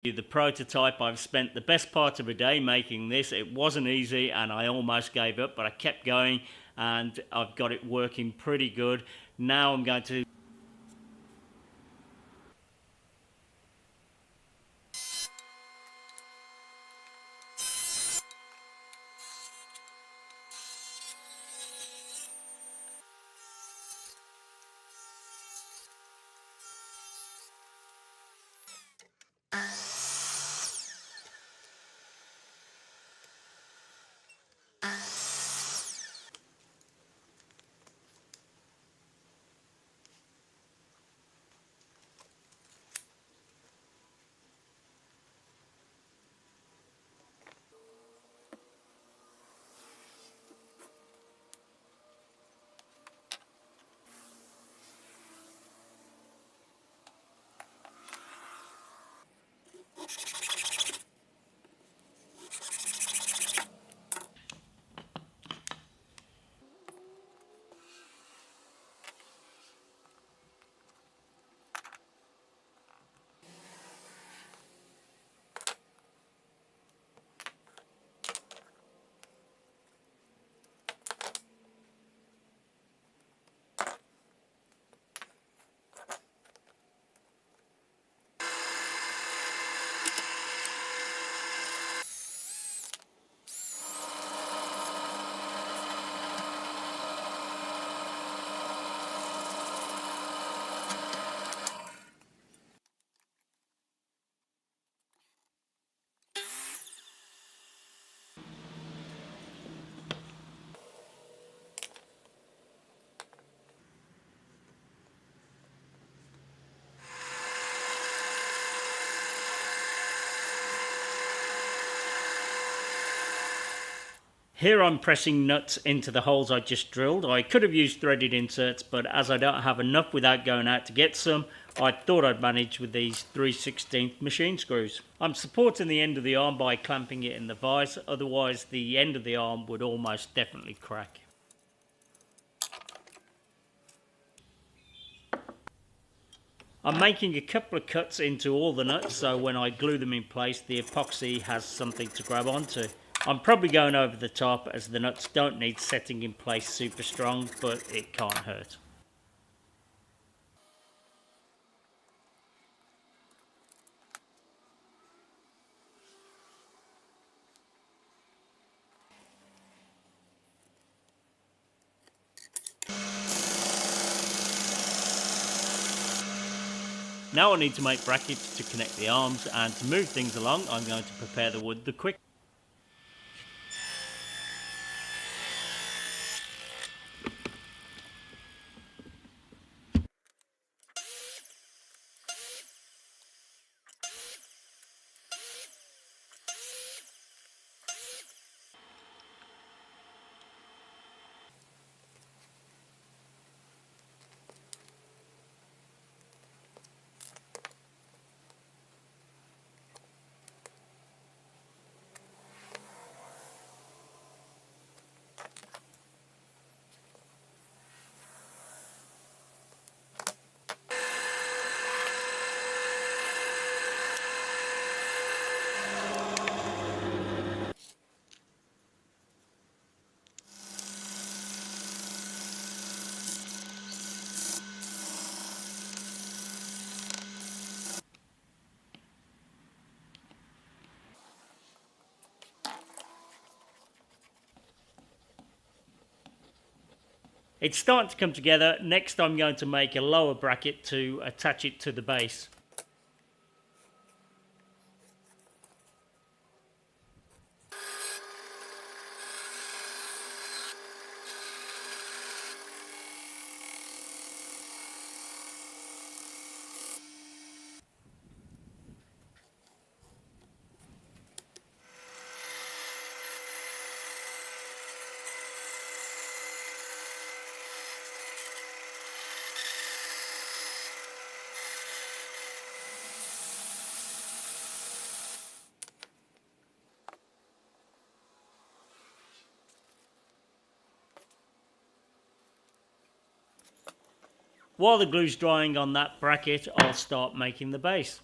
The prototype. I've spent the best part of a day making this. It wasn't easy and I almost gave up, but I kept going and I've got it working pretty good. Now I'm going to Here I'm pressing nuts into the holes I just drilled. I could have used threaded inserts, but as I don't have enough without going out to get some, I thought I'd manage with these 3/16 machine screws. I'm supporting the end of the arm by clamping it in the vise, otherwise the end of the arm would almost definitely crack. I'm making a couple of cuts into all the nuts so when I glue them in place the epoxy has something to grab onto. I'm probably going over the top as the nuts don't need setting in place super strong, but it can't hurt. Now I need to make brackets to connect the arms, and to move things along I'm going to prepare the wood the quick. It's starting to come together. Next I'm going to make a lower bracket to attach it to the base. While the glue's drying on that bracket, I'll start making the base.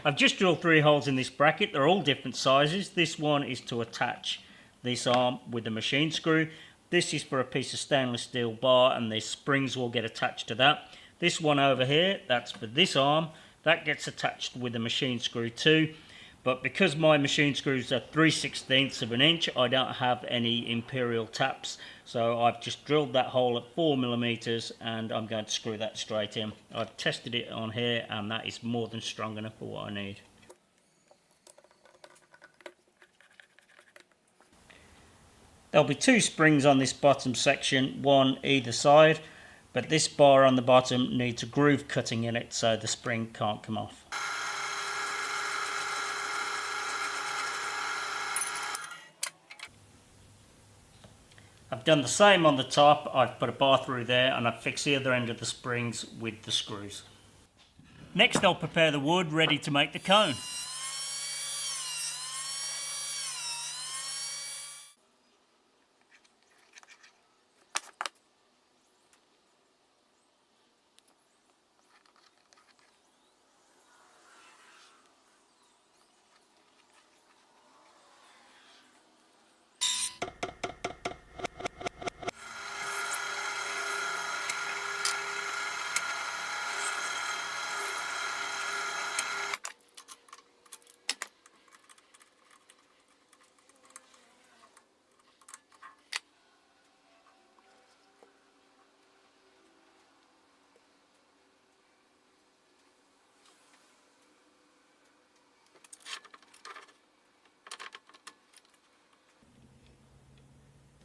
I've just drilled 3 holes in this bracket. They're all different sizes. This one is to attach this arm with the machine screw. This is for a piece of stainless steel bar, and the springs will get attached to that. This one over here, that's for this arm. That gets attached with a machine screw too. But because my machine screws are 3/16 of an inch, I don't have any imperial taps. So I've just drilled that hole at 4mm and I'm going to screw that straight in. I've tested it on here and that is more than strong enough for what I need. There'll be 2 springs on this bottom section, one either side, but this bar on the bottom needs a groove cutting in it so the spring can't come off. I've done the same on the top. I've put a bar through there and I've fixed the other end of the springs with the screws. Next I'll prepare the wood ready to make the cone.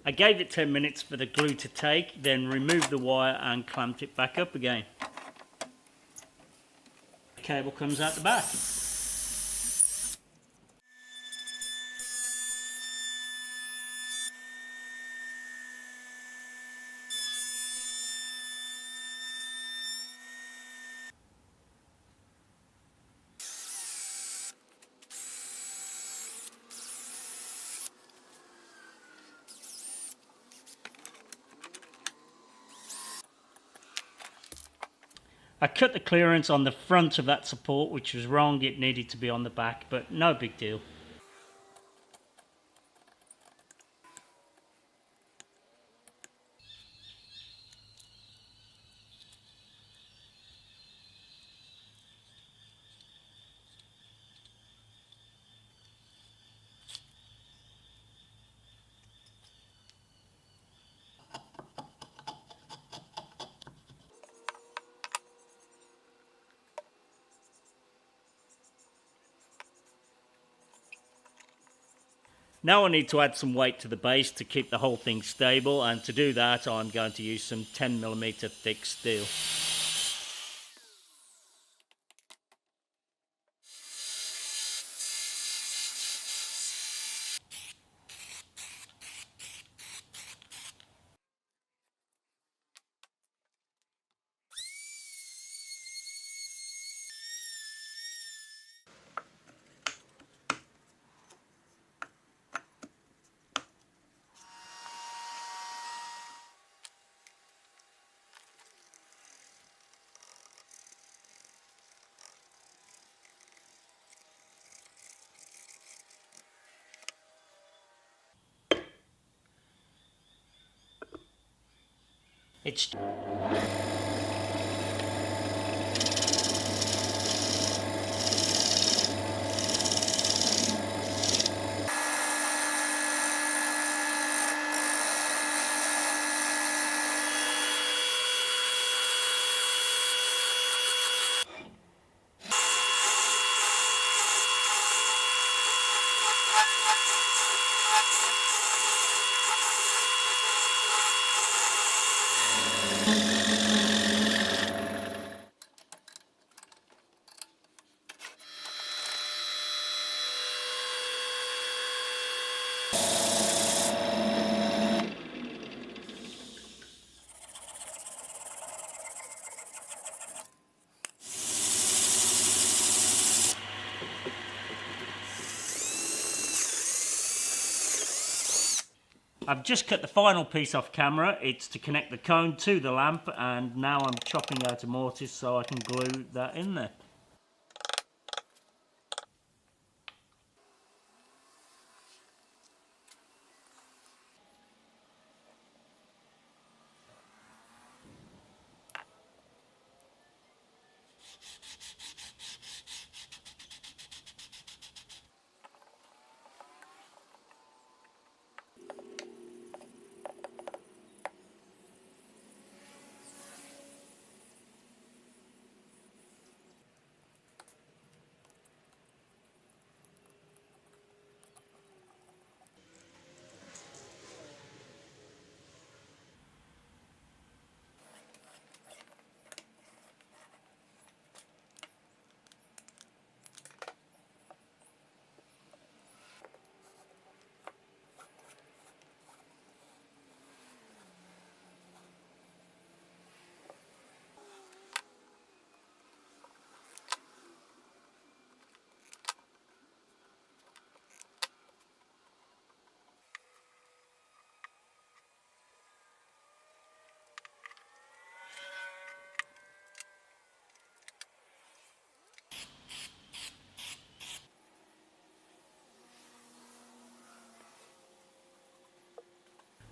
I gave it 10 minutes for the glue to take, then removed the wire and clamped it back up again. The cable comes out the back. I cut the clearance on the front of that support, which was wrong. It needed to be on the back, but no big deal. Now I need to add some weight to the base to keep the whole thing stable, and to do that I'm going to use some 10mm thick steel. It's I've just cut the final piece off camera. It's to connect the cone to the lamp, and now I'm chopping out a mortise so I can glue that in there.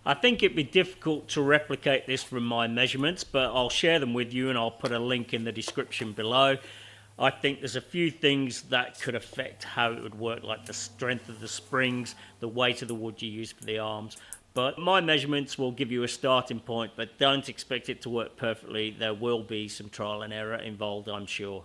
I think it'd be difficult to replicate this from my measurements, but I'll share them with you and I'll put a link in the description below. I think there's a few things that could affect how it would work, like the strength of the springs, the weight of the wood you use for the arms. But my measurements will give you a starting point, but don't expect it to work perfectly. There will be some trial and error involved, I'm sure.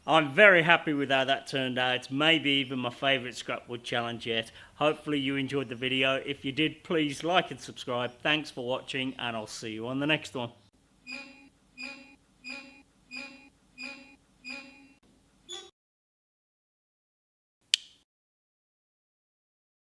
I'm very happy with how that turned out. It's maybe even my favourite scrap wood challenge yet. Hopefully you enjoyed the video. If you did, please like and subscribe. Thanks for watching, and I'll see you on the next one.